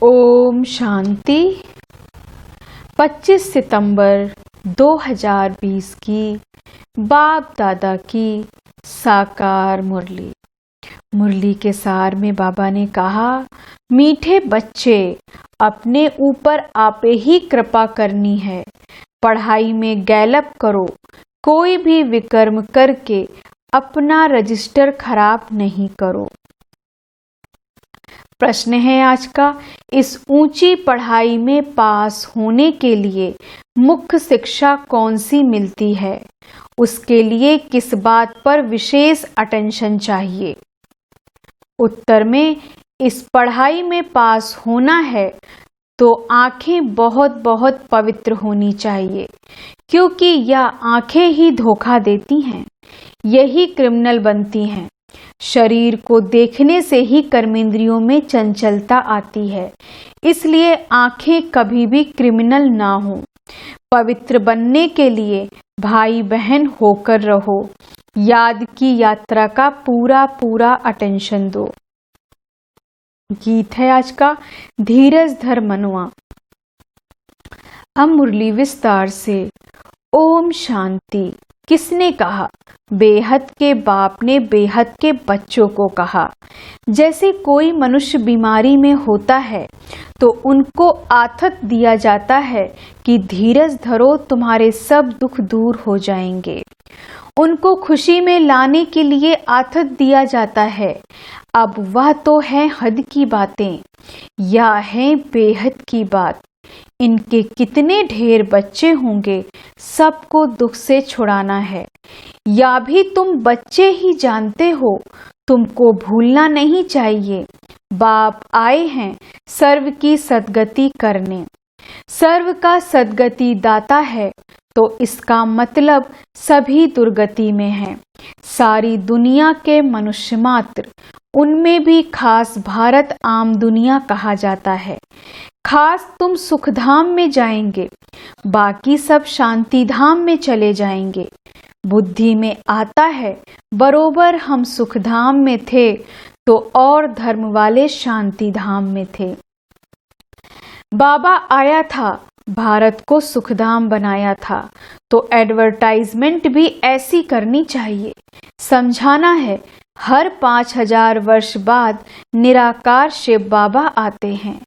ओम शांति। 25 सितंबर 2020 की बाप दादा की साकार मुरली। मुरली के सार में बाबा ने कहा, मीठे बच्चे, अपने ऊपर आपे ही कृपा करनी है। पढ़ाई में गैलप करो, कोई भी विकर्म करके अपना रजिस्टर खराब नहीं करो। प्रश्न है आज का, इस ऊंची पढ़ाई में पास होने के लिए मुख्य शिक्षा कौन सी मिलती है? उसके लिए किस बात पर विशेष अटेंशन चाहिए? उत्तर में, इस पढ़ाई में पास होना है तो आंखें बहुत बहुत पवित्र होनी चाहिए, क्योंकि यह आंखें ही धोखा देती हैं, यही क्रिमिनल बनती हैं। शरीर को देखने से ही कर्मेंद्रियों में चंचलता आती है, इसलिए आंखें कभी भी क्रिमिनल ना हो। पवित्र बनने के लिए भाई बहन होकर रहो। याद की यात्रा का पूरा पूरा अटेंशन दो। गीत है आज का, धीरज धर मनुआ। अब मुरली विस्तार से। ओम शांति। किसने कहा? बेहद के बाप ने बेहद के बच्चों को कहा। जैसे कोई मनुष्य बीमारी में होता है तो उनको आथत दिया जाता है कि धीरज धरो, तुम्हारे सब दुख दूर हो जाएंगे। उनको खुशी में लाने के लिए आथत दिया जाता है। अब वह तो है हद की बातें, या है बेहद की बात। इनके कितने ढेर बच्चे होंगे, सबको दुख से छुड़ाना है। या भी तुम बच्चे ही जानते हो, तुमको भूलना नहीं चाहिए। बाप आए हैं सर्व की सद्गति करने। सर्व का सद्गति दाता है, तो इसका मतलब सभी दुर्गति में है। सारी दुनिया के मनुष्य मात्र, उनमें भी खास भारत आम दुनिया कहा जाता है। खास तुम सुखधाम में जाएंगे, बाकी सब शांति धाम में चले जाएंगे। बुद्धि में आता है बरोबर हम सुखधाम में थे तो और धर्म वाले शांति धाम में थे। बाबा आया था, भारत को सुखधाम बनाया था, तो एडवर्टाइजमेंट भी ऐसी करनी चाहिए। समझाना है, हर 5000 वर्ष बाद निराकार शिव बाबा आते हैं।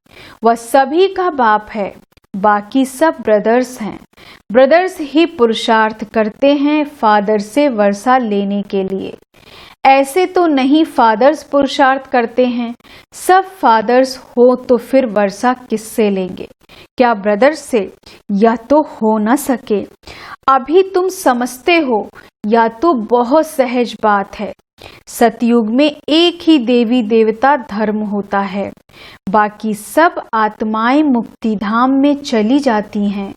वह सभी का बाप है, बाकी सब ब्रदर्स हैं। ब्रदर्स ही पुरुषार्थ करते हैं फादर से वर्षा लेने के लिए। ऐसे तो नहीं फादर्स पुरुषार्थ करते हैं। सब फादर्स हो तो फिर वर्षा किससे लेंगे? क्या ब्रदर्स से? या तो हो न सके। अभी तुम समझते हो, या तो बहुत सहज बात है। सतयुग में एक ही देवी देवता धर्म होता है, बाकी सब आत्माएं मुक्ति धाम में चली जाती हैं।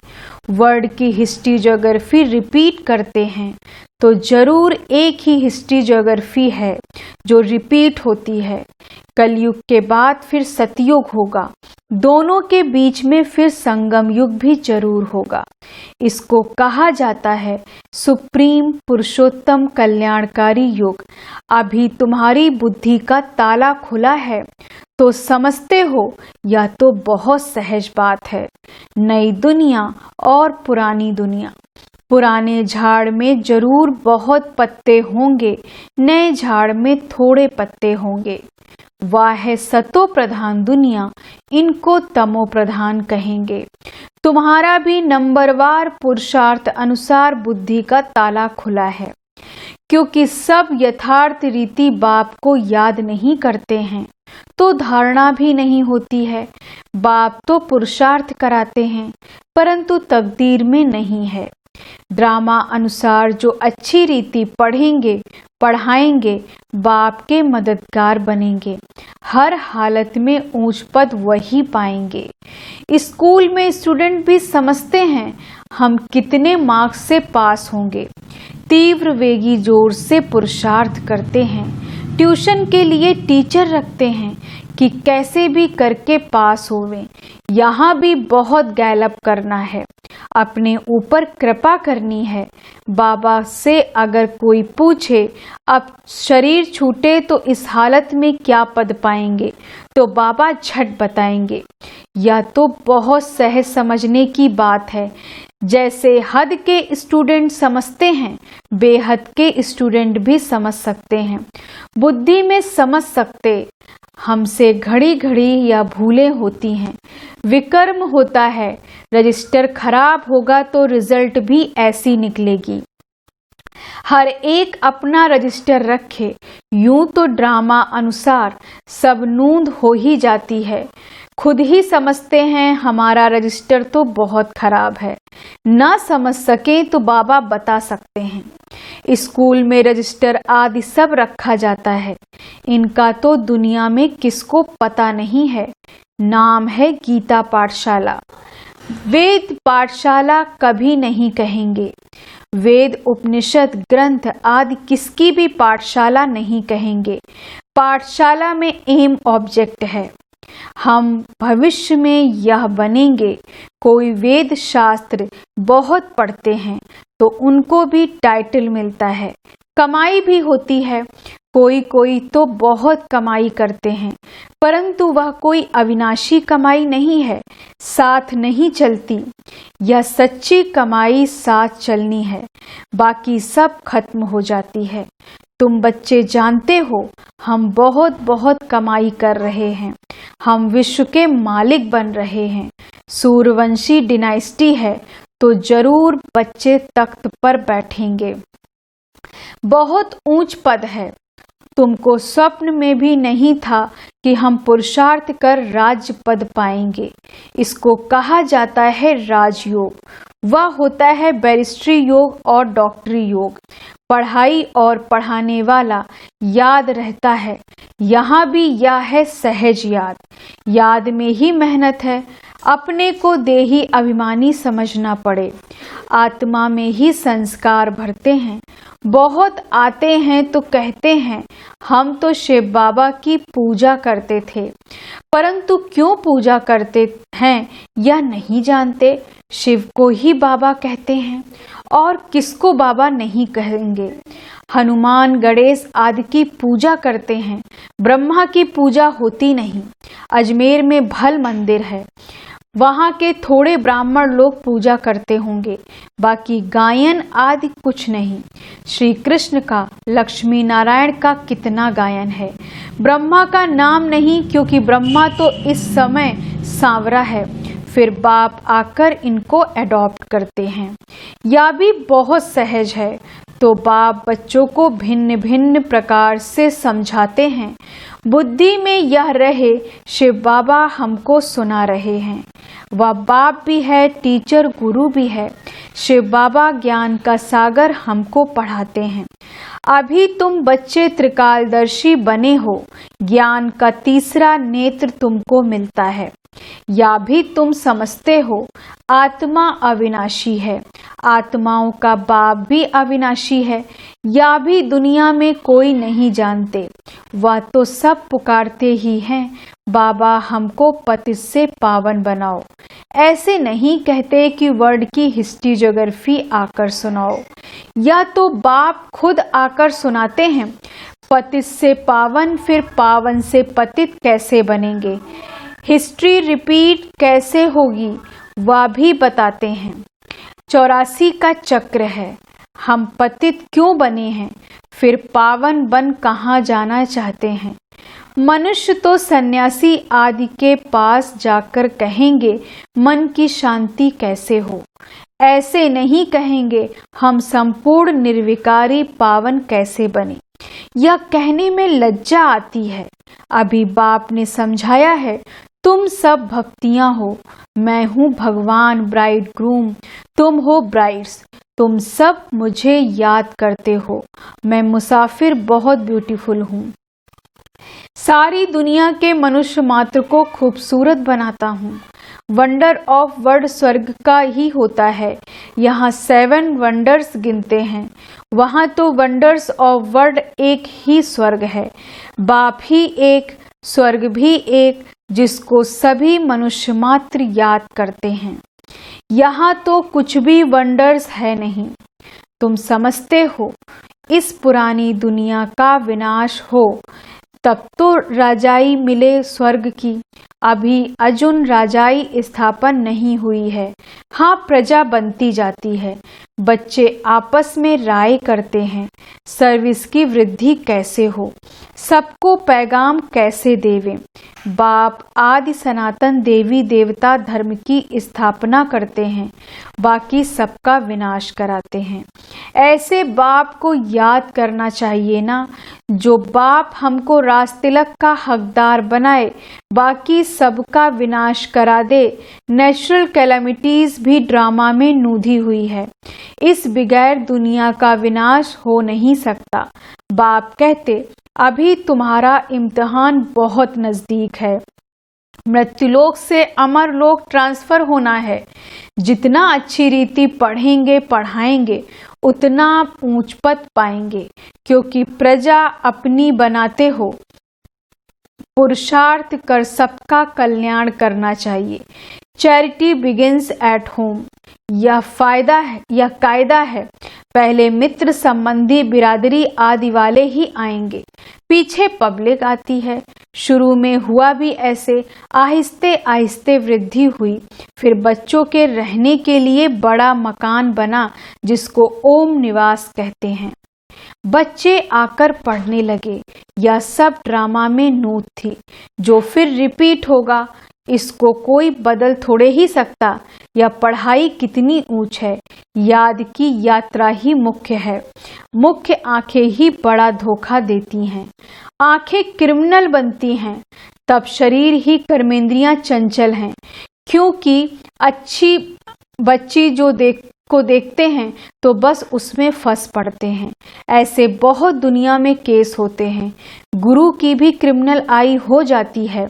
वर्ड की हिस्ट्री ज्योग्राफी रिपीट करते हैं तो जरूर एक ही हिस्ट्री ज्योग्राफी है जो रिपीट होती है। कलयुग के बाद फिर सतयुग होगा, दोनों के बीच में फिर संगम युग भी जरूर होगा। इसको कहा जाता है सुप्रीम पुरुषोत्तम कल्याणकारी युग। अभी तुम्हारी बुद्धि का ताला खुला है तो समझते हो, या तो बहुत सहज बात है। नई दुनिया और पुरानी दुनिया। पुराने झाड़ में जरूर बहुत पत्ते होंगे, नए झाड़ में थोड़े पत्ते होंगे। वह है सतो प्रधान दुनिया, इनको तमो प्रधान कहेंगे। तुम्हारा भी नंबरवार पुरुषार्थ अनुसार बुद्धि का ताला खुला है, क्योंकि सब यथार्थ रीति बाप को याद नहीं करते हैं तो धारणा भी नहीं होती है। बाप तो पुरुषार्थ कराते हैं, परंतु तकदीर में नहीं है। ड्रामा अनुसार जो अच्छी रीति पढ़ेंगे पढ़ाएंगे, बाप के मददगार बनेंगे। हर हालत में ऊंच पद वही पाएंगे। स्कूल में स्टूडेंट भी समझते हैं हम कितने मार्क्स से पास होंगे। तीव्र वेगी जोर से पुरुषार्थ करते हैं। ट्यूशन के लिए टीचर रखते हैं कि कैसे भी करके पास होवें। यहाँ भी बहुत गैलप करना है, अपने ऊपर कृपा करनी है। बाबा से अगर कोई पूछे अब शरीर छूटे तो इस हालत में क्या पद पाएंगे, तो बाबा झट बताएंगे यह तो बहुत सहज समझने की बात है। जैसे हद के स्टूडेंट समझते हैं, बेहद के स्टूडेंट भी समझ सकते हैं। बुद्धि में समझ सकते, हमसे घड़ी घड़ी या भूलें होती हैं। विकर्म होता है, रजिस्टर खराब होगा तो रिजल्ट भी ऐसी निकलेगी। हर एक अपना रजिस्टर रखे, यूं तो ड्रामा अनुसार सब नूंद हो ही जाती है। खुद ही समझते हैं हमारा रजिस्टर तो बहुत खराब है। ना समझ सके तो बाबा बता सकते हैं। स्कूल में रजिस्टर आदि सब रखा जाता है, इनका तो दुनिया में किसको पता नहीं है। नाम है गीता पाठशाला। वेद पाठशाला कभी नहीं कहेंगे। वेद उपनिषद ग्रंथ आदि किसकी भी पाठशाला नहीं कहेंगे। पाठशाला में एम ऑब्जेक्ट है। हम भविष्य में यह बनेंगे। कोई वेद शास्त्र बहुत पढ़ते हैं तो उनको भी टाइटल मिलता है, कमाई भी होती है। कोई कोई तो बहुत कमाई करते हैं, परंतु वह कोई अविनाशी कमाई नहीं है, साथ नहीं चलती। यह सच्ची कमाई साथ चलनी है, बाकी सब खत्म हो जाती है। तुम बच्चे जानते हो, हम बहुत बहुत कमाई कर रहे हैं। हम विश्व के मालिक बन रहे हैं। सूर्यवंशी डिनाइस्टी है तो जरूर बच्चे तख्त पर बैठेंगे। बहुत ऊंच पद है। तुमको स्वप्न में भी नहीं था कि हम पुरुषार्थ कर राज्य पद पाएंगे। इसको कहा जाता है राजयोग। वह होता है बैरिस्ट्री योग और डॉक्टरी योग। पढ़ाई और पढ़ाने वाला याद रहता है। यहाँ भी यह है सहज याद। याद में ही मेहनत है। अपने को देही अभिमानी समझना पड़े। आत्मा में ही संस्कार भरते हैं। बहुत आते हैं तो कहते हैं हम तो शिव बाबा की पूजा करते थे, परंतु क्यों पूजा करते हैं यह नहीं जानते। शिव को ही बाबा कहते हैं और किसको बाबा नहीं कहेंगे। हनुमान गणेश आदि की पूजा करते हैं, ब्रह्मा की पूजा होती नहीं। अजमेर में भल मंदिर है, वहाँ के थोड़े ब्राह्मण लोग पूजा करते होंगे, बाकी गायन आदि कुछ नहीं। श्री कृष्ण का, लक्ष्मी नारायण का कितना गायन है। ब्रह्मा का नाम नहीं, क्योंकि ब्रह्मा तो इस समय सांवरा है। फिर बाप आकर इनको एडॉप्ट करते हैं। यह भी बहुत सहज है। तो बाप बच्चों को भिन्न भिन्न प्रकार से समझाते हैं। बुद्धि में यह रहे शिव बाबा हमको सुना रहे हैं। वह बाप भी है, टीचर गुरु भी है। शिव बाबा ज्ञान का सागर हमको पढ़ाते हैं। अभी तुम बच्चे त्रिकालदर्शी बने हो। ज्ञान का तीसरा नेत्र तुमको मिलता है। या भी तुम समझते हो आत्मा अविनाशी है, आत्माओं का बाप भी अविनाशी है। या भी दुनिया में कोई नहीं जानते। वह तो सब पुकारते ही हैं, बाबा हमको पतित से पावन बनाओ। ऐसे नहीं कहते कि वर्ल्ड की हिस्ट्री ज्योग्राफी आकर सुनाओ। या तो बाप खुद आकर सुनाते हैं, पतित से पावन, फिर पावन से पतित कैसे बनेंगे, हिस्ट्री रिपीट कैसे होगी, वह भी बताते हैं। 84 का चक्र है। हम पतित क्यों बने हैं, फिर पावन बन कहाँ जाना चाहते हैं। मनुष्य तो सन्यासी आदि के पास जाकर कहेंगे मन की शांति कैसे हो। ऐसे नहीं कहेंगे हम संपूर्ण निर्विकारी पावन कैसे बने। यह कहने में लज्जा आती है। अभी बाप ने समझाया है, तुम सब भक्तियां हो, मैं हूँ भगवान ब्राइड ग्रूम, तुम हो ब्राइड्स। तुम सब मुझे याद करते हो, मैं मुसाफिर बहुत ब्यूटीफुल हूँ। सारी दुनिया के मनुष्य मात्र को खूबसूरत बनाता हूँ। वंडर ऑफ वर्ल्ड स्वर्ग का ही होता है। यहाँ 7 वंडर्स गिनते हैं, वहाँ तो वंडर्स ऑफ वर्ल्ड एक ही स्वर्ग है। बाप ही एक, स्वर्ग भी एक, जिसको सभी मनुष्य मात्र याद करते हैं। यहाँ तो कुछ भी वंडर्स है नहीं। तुम समझते हो इस पुरानी दुनिया का विनाश हो, तब तो राजाई मिले स्वर्ग की, अभी अजुन राजाई स्थापन नहीं हुई है। हाँ, प्रजा बनती जाती है। बच्चे आपस में राय करते हैं, सर्विस की वृद्धि कैसे हो, सबको पैगाम कैसे देवें। बाप आदि सनातन देवी देवता धर्म की स्थापना करते हैं, बाकी सबका विनाश कराते हैं। ऐसे बाप को याद करना चाहिए ना, जो बाप हमको राजतिलक का हकदार बनाए, बाकी सबका विनाश करा दे। नेचुरल कैलामिटीज भी ड्रामा में नूधी हुई है, इस बगैर दुनिया का विनाश हो नहीं सकता। बाप कहते, अभी तुम्हारा इम्तिहान बहुत नजदीक है, मृत्युलोक से अमरलोक ट्रांसफर होना है। जितना अच्छी रीति पढ़ेंगे पढ़ाएंगे उतना ऊंच पद पाएंगे, क्योंकि प्रजा अपनी बनाते हो। पुरुषार्थ कर सबका कल्याण करना चाहिए। Charity begins at home. यह कायदा है। पहले मित्र संबंधी बिरादरी आदि वाले ही आएंगे, पीछे पब्लिक आती है। शुरू में हुआ भी ऐसे, आहिस्ते आहिस्ते वृद्धि हुई। फिर बच्चों के रहने के लिए बड़ा मकान बना, जिसको ओम निवास कहते हैं। बच्चे आकर पढ़ने लगे। यह सब ड्रामा में नोट थी, जो फिर रिपीट होगा। इसको कोई बदल थोड़े ही सकता। यह पढ़ाई कितनी ऊंच है, याद की यात्रा ही मुख्य है। मुख्य आंखें ही बड़ा धोखा देती हैं। आंखें क्रिमिनल बनती हैं, तब शरीर ही कर्मेंद्रियां चंचल हैं। क्योंकि अच्छी बच्ची जो देखते हैं तो बस उसमें फंस पड़ते हैं। ऐसे बहुत दुनिया में केस होते हैं। गुरु की भी क्रिमिनल आई हो जाती है।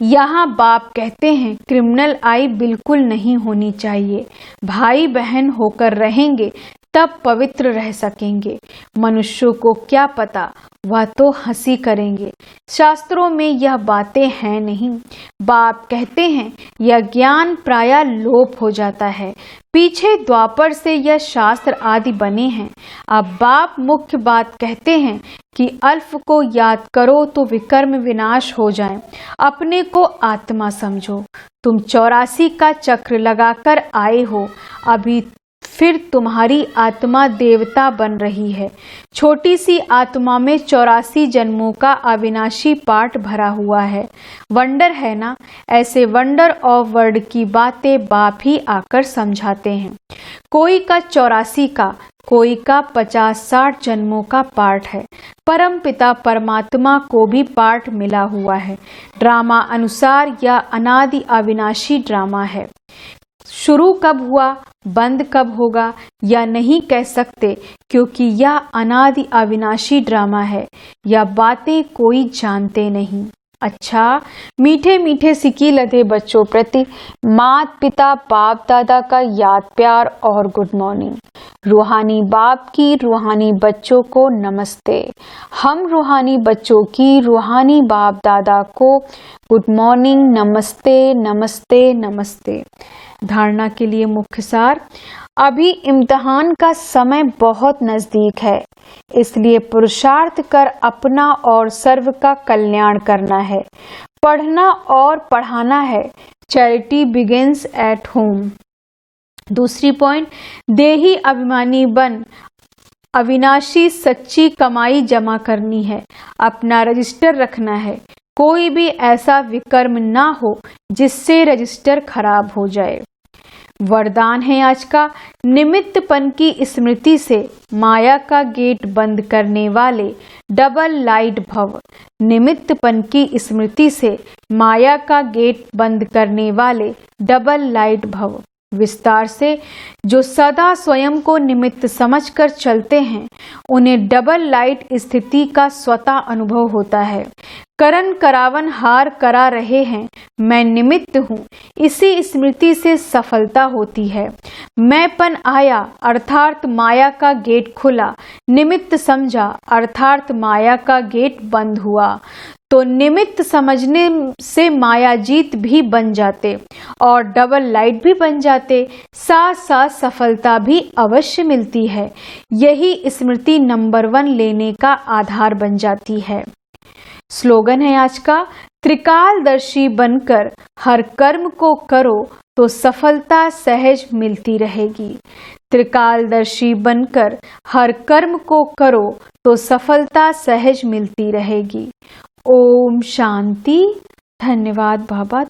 यहाँ बाप कहते हैं क्रिमिनल आई बिल्कुल नहीं होनी चाहिए। भाई बहन होकर रहेंगे तब पवित्र रह सकेंगे। मनुष्यों को क्या पता, वह तो हंसी करेंगे। शास्त्रों में यह बातें हैं नहीं। बाप कहते हैं यह ज्ञान प्रायः लोप हो जाता है। पीछे द्वापर से यह शास्त्र आदि बने हैं। अब बाप मुख्य बात कहते हैं कि अल्फ को याद करो तो विकर्म विनाश हो जाए। अपने को आत्मा समझो। तुम 84 का चक्र लगाकर आए हो, अभी फिर तुम्हारी आत्मा देवता बन रही है। छोटी सी आत्मा में 84 जन्मों का अविनाशी पाठ भरा हुआ है। वंडर है ना। ऐसे वंडर ऑफ वर्ड की बातें बाप ही आकर समझाते हैं। कोई का 84 का, कोई का 50-60 जन्मों का पाठ है। परम पिता परमात्मा को भी पाठ मिला हुआ है। ड्रामा अनुसार यह अनादि अविनाशी ड्रामा है। शुरू कब हुआ, बंद कब होगा, यह नहीं कह सकते, क्योंकि यह अनादि अविनाशी ड्रामा है। यह बातें कोई जानते नहीं। अच्छा, मीठे मीठे सिकी लदे बच्चों प्रति मात पिता बाप दादा का याद प्यार और गुड मॉर्निंग। रूहानी बाप की रूहानी बच्चों को नमस्ते। हम रूहानी बच्चों की रूहानी बाप दादा को गुड मॉर्निंग, नमस्ते नमस्ते नमस्ते। धारणा के लिए मुख्य सार। अभी इम्तिहान का समय बहुत नजदीक है, इसलिए पुरुषार्थ कर अपना और सर्व का कल्याण करना है। पढ़ना और पढ़ाना है। Charity begins at home. दूसरी पॉइंट, देही अभिमानी बन अविनाशी सच्ची कमाई जमा करनी है। अपना रजिस्टर रखना है। कोई भी ऐसा विकर्म ना हो जिससे रजिस्टर खराब हो जाए। वरदान है आज का, निमित्तपन की स्मृति से माया का गेट बंद करने वाले डबल लाइट भव। निमित्तपन की स्मृति से माया का गेट बंद करने वाले डबल लाइट भव। विस्तार से, जो सदा स्वयं को निमित्त समझकर चलते हैं उन्हें डबल लाइट स्थिति का स्वतः अनुभव होता है। करण करावन हार करा रहे हैं, मैं निमित्त हूँ, इसी स्मृति से सफलता होती है। मैंपन आया अर्थात माया का गेट खुला, निमित्त समझा अर्थात माया का गेट बंद हुआ। तो निमित्त समझने से मायाजीत भी बन जाते और डबल लाइट भी बन जाते। साथ साथ सफलता भी अवश्य मिलती है। यही स्मृति नंबर 1 लेने का आधार बन जाती है। स्लोगन है आज का, त्रिकालदर्शी बनकर हर कर्म को करो तो सफलता सहज मिलती रहेगी। त्रिकालदर्शी बनकर हर कर्म को करो तो सफलता सहज मिलती रहेगी। ओम शांति। धन्यवाद बाबा।